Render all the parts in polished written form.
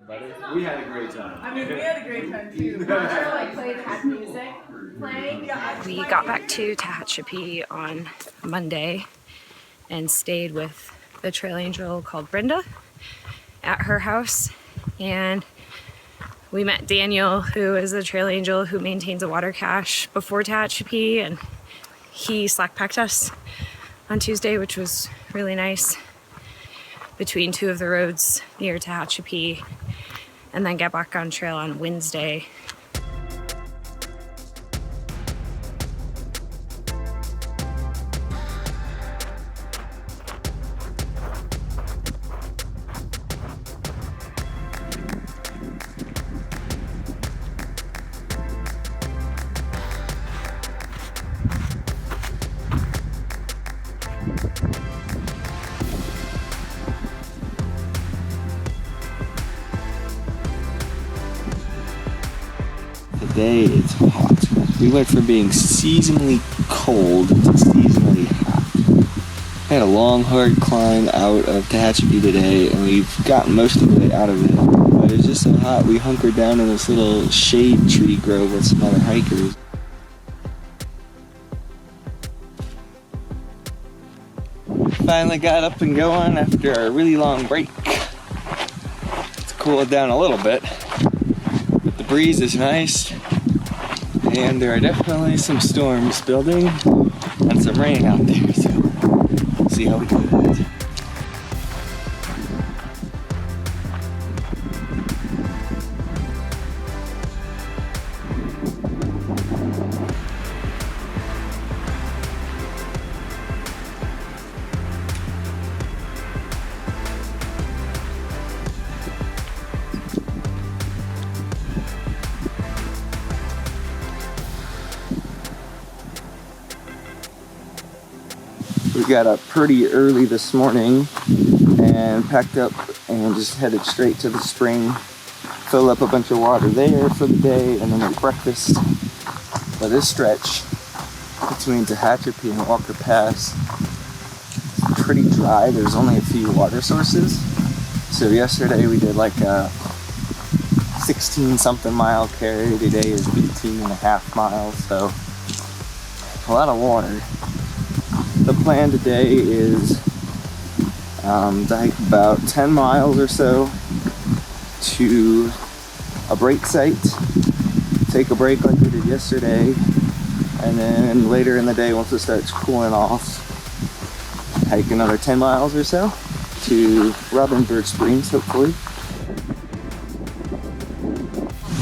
We had a great time. I mean, we had a great time too. Had music playing. We got back to Tehachapi on Monday and stayed with the trail angel called Brenda at her house. And we met Daniel, who is the trail angel who maintains a water cache before Tehachapi, and he slack packed us on Tuesday, which was really nice, between two of the roads near Tehachapi, and then get back on trail on Wednesday. Today it's hot. We went from being seasonally cold to seasonally hot. I had a long, hard climb out of Tehachapi today, and we've gotten most of the way out of it. But it's just so hot, we hunkered down in this little shade tree grove with some other hikers. Finally got up and going after a really long break. It's cooled down a little bit. The breeze is nice, and there are definitely some storms building and some rain out there, so we'll see how we do with it. We got up pretty early this morning and packed up and just headed straight to the spring. Filled up a bunch of water there for the day, and then ate breakfast. But this stretch between Tehachapi and Walker Pass is pretty dry. There's only a few water sources. So yesterday we did like a 16-something mile carry. Today is 18.5 miles, so a lot of water. The plan today is to hike about 10 miles or so to a break site, take a break like we did yesterday, and then later in the day, once it starts cooling off, hike another 10 miles or so to Robinburg Springs, hopefully.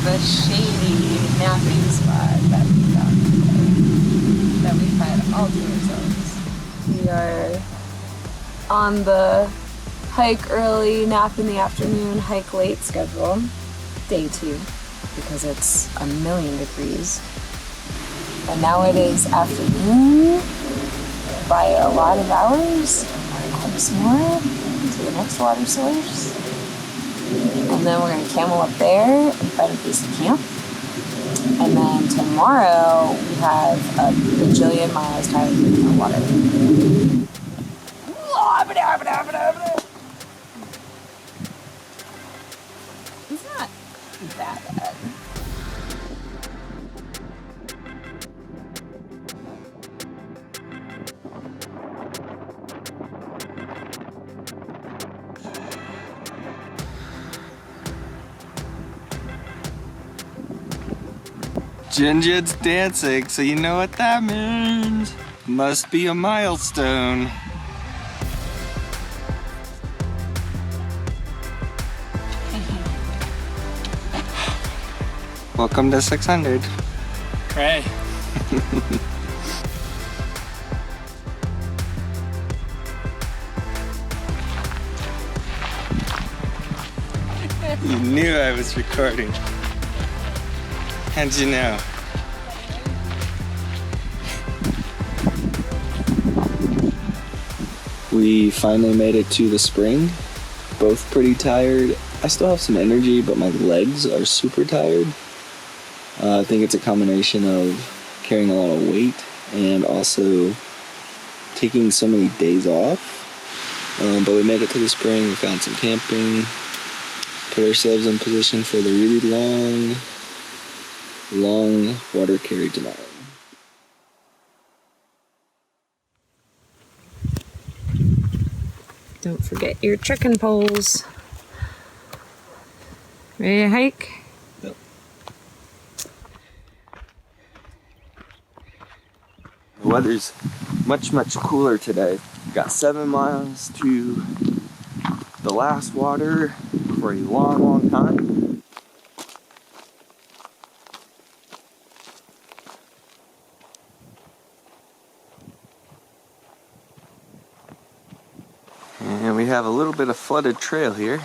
The shady napping spot that we found today, that we've had all to ourselves. We are on the hike early, nap in the afternoon, hike late schedule, day 2, because it's 1,000,000 degrees. And now it is afternoon by a lot of hours. Hike some more to the next water source. And then we're going to camel up there and find a place to camp. And then tomorrow we have a bajillion miles to hike in the water. It's not that bad. Ginger's dancing, so you know what that means. Must be a milestone. Welcome to 600. Hey. You knew I was recording. How'd you know? We finally made it to the spring. Both pretty tired. I still have some energy, but my legs are super tired. I think it's a combination of carrying a lot of weight and also taking so many days off. But we made it to the spring. We found some camping. Put ourselves in position for the really long water carry tomorrow. Don't forget your trekking poles. Ready to hike? Yep. The weather's much cooler today. We got 7 miles to the last water for a long time. And we have a little bit of flooded trail here.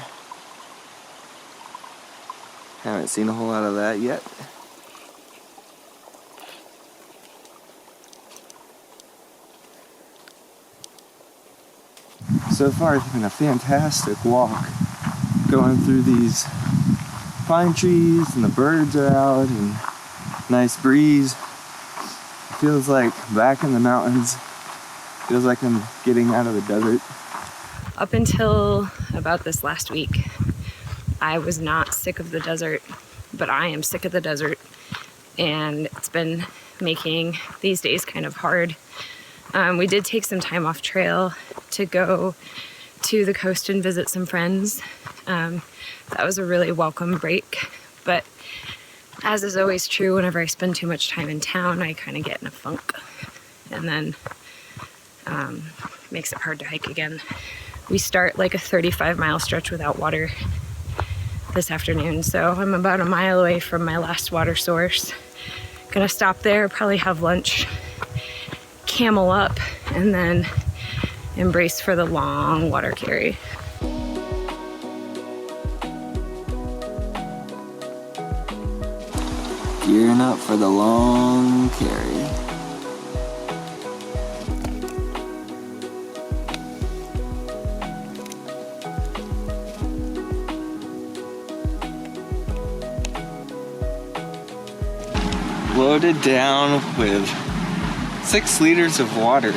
Haven't seen a whole lot of that yet. So far it's been a fantastic walk, going through these pine trees and the birds are out and nice breeze. It feels like back in the mountains. Feels like I'm getting out of the desert. Up until about this last week, I was not sick of the desert, but I am sick of the desert, and it's been making these days kind of hard. We did take some time off trail to go to the coast and visit some friends. That was a really welcome break, but as is always true, whenever I spend too much time in town, I kind of get in a funk, and then makes it hard to hike again. We start like a 35-mile stretch without water this afternoon, so I'm about a mile away from my last water source. Gonna stop there, probably have lunch, camel up, and then embrace for the long water carry. Gearing up for the long carry. Loaded down with 6 liters of water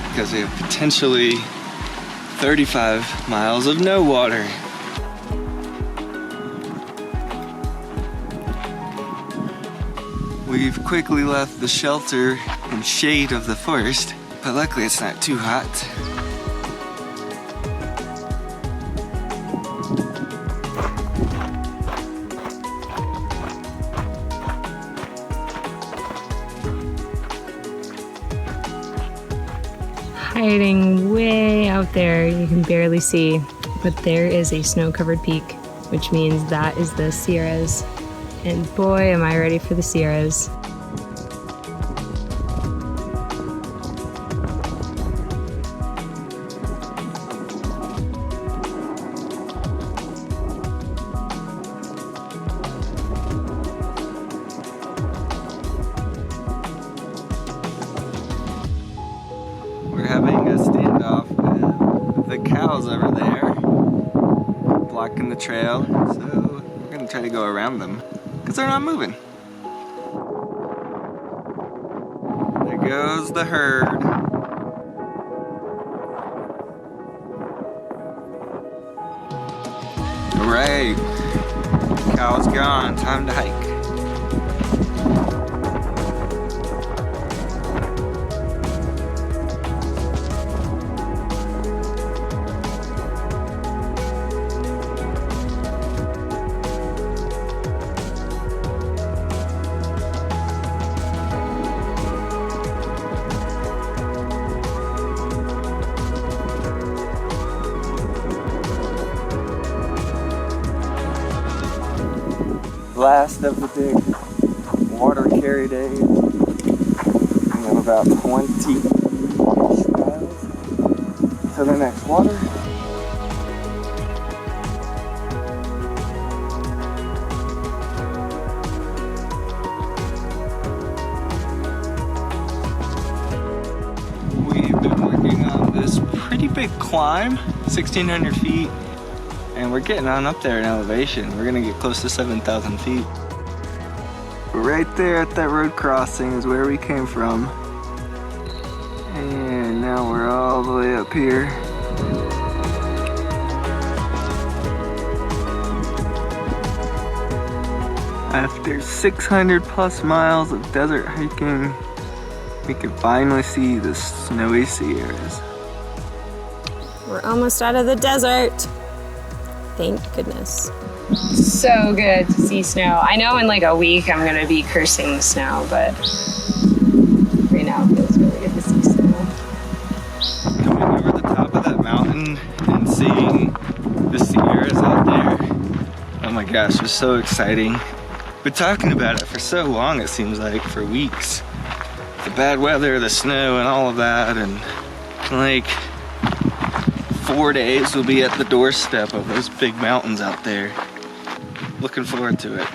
because we have potentially 35 miles of no water. We've quickly left the shelter and shade of the forest, but luckily it's not too hot. Hiding way out there, you can barely see, but there is a snow-covered peak, which means that is the Sierras. And boy, am I ready for the Sierras. We're having a standoff with the cows over there, blocking the trail, so we're gonna try to go around them, because they're not moving. There goes the herd. Alright, cow's gone, time to hike. Last of the big water carry days. We have about 20 miles to the next water. We've been working on this pretty big climb, 1,600 feet. And we're getting on up there in elevation. We're gonna get close to 7,000 feet. Right there at that road crossing is where we came from. And now we're all the way up here. After 600 plus miles of desert hiking, we can finally see the snowy Sierras. We're almost out of the desert. Thank goodness. So good to see snow. I know in like a week I'm gonna be cursing the snow, but right now it feels really good to see snow. Coming over the top of that mountain and seeing the Sierras out there, oh my gosh, it's so exciting. Been talking about it for so long, it seems like, for weeks. The bad weather, the snow, and all of that, and like 4 days we'll be at the doorstep of those big mountains out there. Looking forward to it.